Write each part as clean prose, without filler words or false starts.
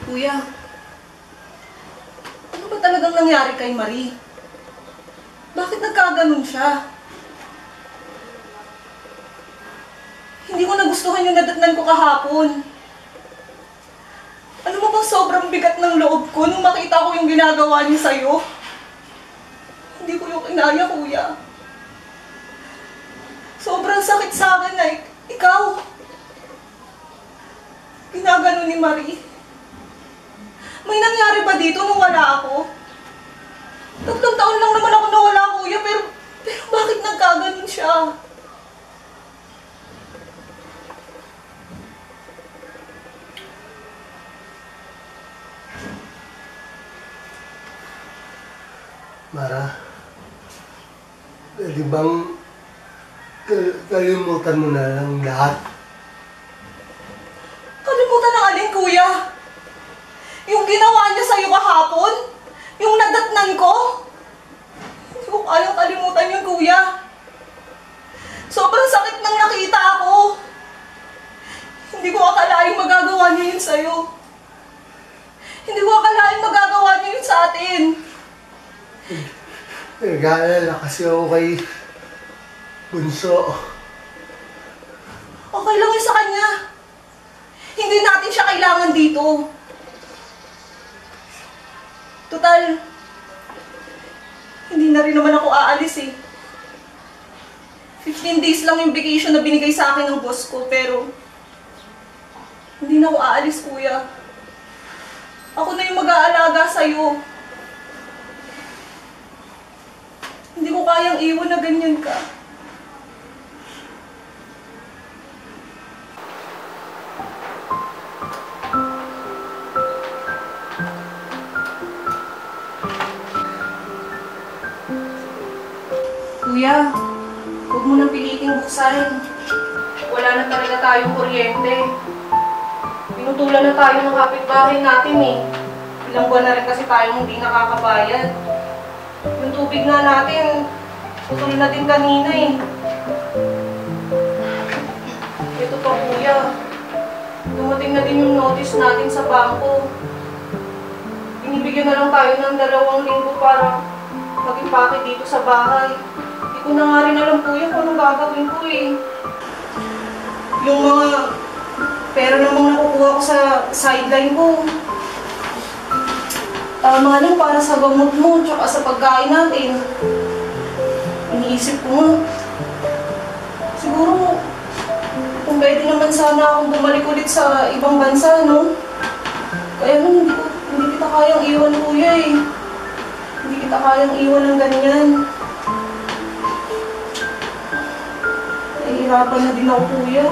Kuya, ano ba talagang nangyari kay Marie? Bakit nagkaganon siya? Hindi ko nagustuhan yung nadatnan ko kahapon. Ano mo bang sobrang bigat ng loob ko nung makita ko yung ginagawa niya sa'yo? Hindi ko yung kinaya, kuya. Sobrang sakit sa akin na ikaw. Ginaganon ni Marie. May nangyari ba dito nung wala ako? 3 taon lang naman ako nawala, kuya, pero bakit nagkaganon siya? Mara, pwede bang kalimutan mo na ang lahat? Kalimutan ng alin, kuya? Yung ginawa niya sa'yo kahapon? Yung nadatnan ko? Hindi ko kayang kalimutan yun, kuya. Sobrang sakit nang nakita ako. Hindi ko akalaing magagawa niya yun sa'yo. Hindi ko akalaing magagawa niya yun sa atin. Nag-aalala kasi ako kay Bunso. Okay lang yun sa kanya. Hindi natin siya kailangan dito. Total, hindi na rin naman ako aalis eh. 15 days lang yung vacation na binigay sa akin ng boss ko, pero hindi na ako aalis, kuya. Ako na yung mag-aalaga sa'yo. Hindi ko kayang iwan na ganyan ka. Kuya, huwag mo nang piliting buksan. Wala na talaga tayong kuryente. Pinutulan na tayo ng kapitbahay natin eh. Ilang buwan na rin kasi tayong hindi nakakabayad. Yung tubig na natin, putol na din kanina eh. Ito pa, kuya. Dumating na din yung notice natin sa bangko. Binibigyan na lang tayo ng 2 linggo para mag-impake dito sa bahay. Hindi ko na nga rin alam, kuya, kung anong gagawin ko eh. Yung mga pera namang nakukuha ko sa sideline ko, tama lang para sa gamot mo, tsaka sa pagkain natin. Iniisip ko nga, siguro, kung pwede naman sana akong bumalik ulit sa ibang bansa, no? Kaya nun, hindi kita kayang iwan, kuya eh. Hindi kita kayang iwan ng ganyan. Nahihirapan na din ako, kuya.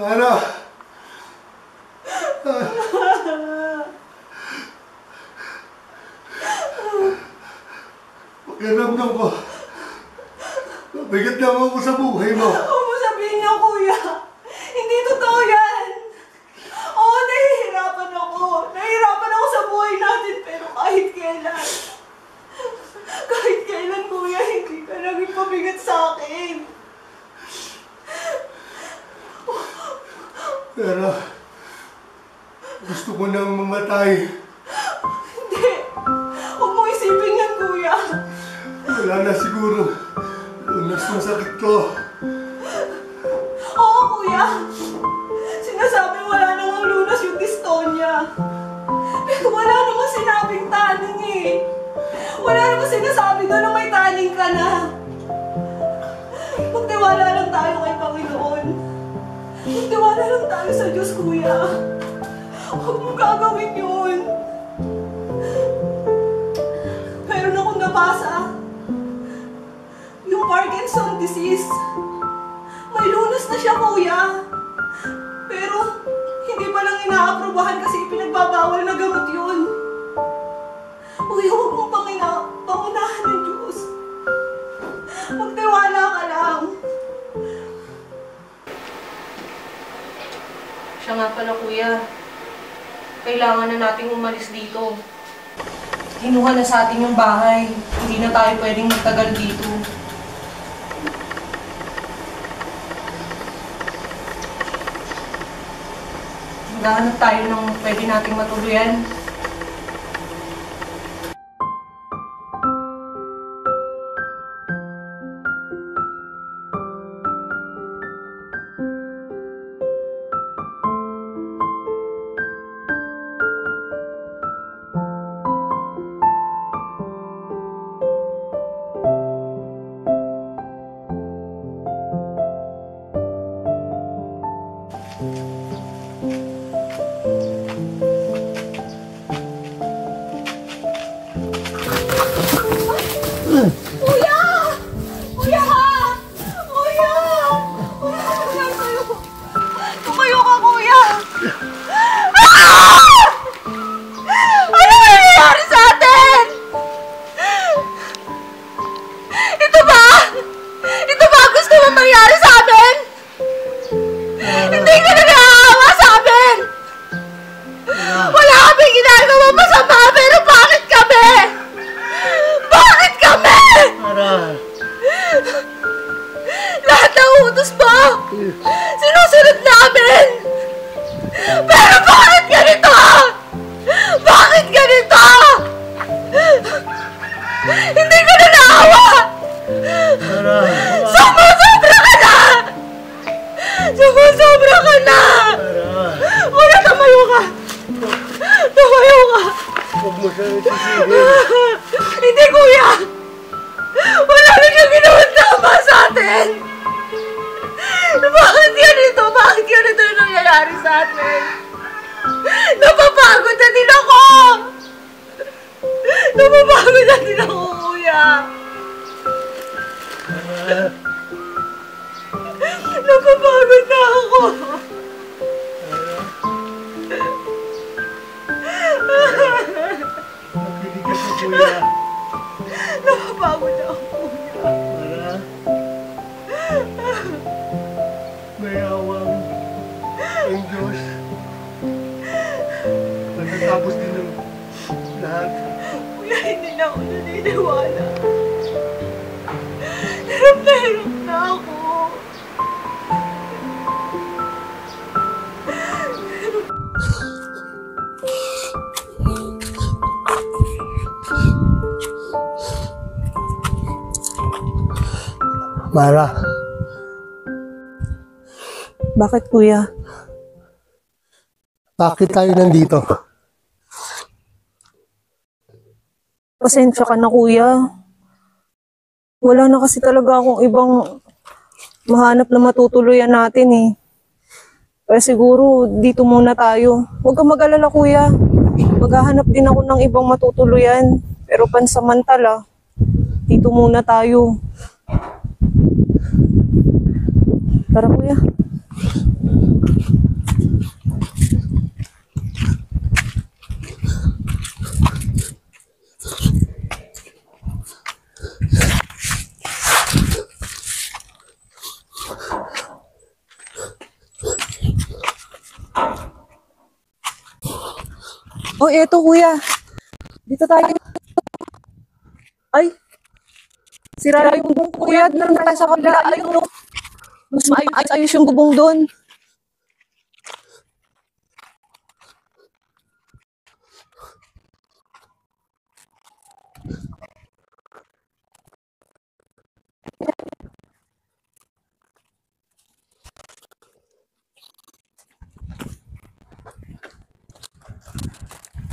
Ano? Pakiramdam ko. Mabigat naman ako sa buhay mo. Huwag mo sabihin niyo, kuya. Hindi totoo yan. Oo, nahihirapan ako. Nahihirapan ako sa buhay natin, pero kahit kailan, kuya, hindi ka naging pabigat sa akin. Pero gusto ko nang mamatay. Hindi. Huwag mo isipin yan, kuya. Wala na siguro. Lunas ng sakit ko. Oo, kuya. Sinasabi wala nang lunas yung dystonia. Pero wala namang sinabing taning eh. Wala namang sinasabi doon na may taning ka na. Maniwala lang tayo sa Diyos, kuya. Huwag mong gagawin yun. Meron akong nabasa. Yung Parkinson disease. May lunas na siya, kuya. Pero, hindi pa lang inaaprobahan kasi ipinagbabawal na gamot yun. Kuya, huwag mong pangunahan ng Diyos. Magtiwala ka lang. Siya nga pala, kuya. Kailangan na nating umalis dito. Kinuha na sa atin yung bahay. Hindi na tayo pwedeng magtagal dito. Maghahanap tayo ng pwede nating matuluyan. Kuya! Kuya! Kuya! Tumayo ka, kuya! Ah! Ano nangyayari sa atin? Ito ba? Ito ba gusto mo mangyari sa atin? Hindi ka na naaawa sa amin! Wala kaming ginagawa masama, pero bakit kami? Bakit kami? Lahat ng utos mo, sinusunod namin! Pero bakit ganito? Bakit ganito? Hindi ka na naawa! Sumusobra ka na! Sumusobra ka na! Kuya, tumayo ka! Tumayo ka! Huwag mo siya nasisigil. Hindi, kuya! Wala na siyang ginawa tama sa atin! Bakit ganito? Bakit ganito yung nangyayari sa atin? Napapagod na din ako! Napapagod na din ako, kuya! Napapagod na ako! Nakilig ka sa kuya. Napapagod na ako, kuya! May awang ang Diyos. Matatapos din ang lahat. Kuya, hindi na ako naniniwala. Hirap na ako. Mara, Bakit, kuya? bakit tayo nandito? Pasensya ka na, kuya. Wala na kasi talaga akong ibang mahanap na matutuluyan natin eh. Kaya siguro dito muna tayo. Huwag kang mag-alala, kuya. Maghahanap din ako ng ibang matutuluyan. Pero pansamantala, dito muna tayo. Tara, kuya. Oh, eto, kuya. Dito tayo. Ay! Sira yung gubong, kuya. Doon tayo sa kabila. Ayun, no. Mas maayos yung gubong doon.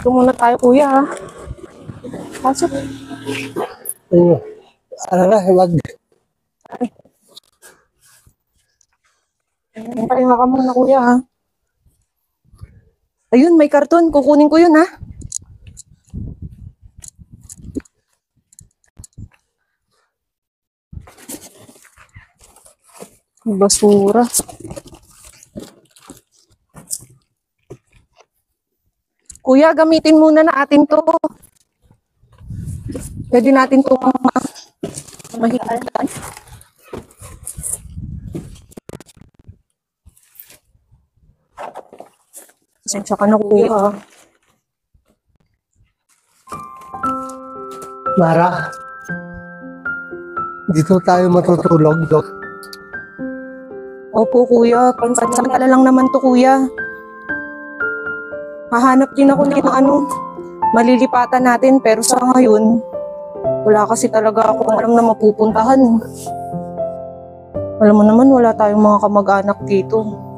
Ito muna tayo, kuya, ha? Pasok. Pahinga ka muna, kuya, ha? Ayun, may karton. Kukunin ko yun, ha? Basura. Kuya, gamitin muna natin to. Pwede natin to mahigaan. Pasensya ka na, kuya. Mara, dito tayo matutulog, Dok. Opo, kuya. Pansamantala lang naman to, kuya. Hahanap din ako ng malilipatan natin, pero sa ngayon, wala kasi talaga akong alam na mapupuntahan. Alam mo naman, wala tayong mga kamag-anak dito.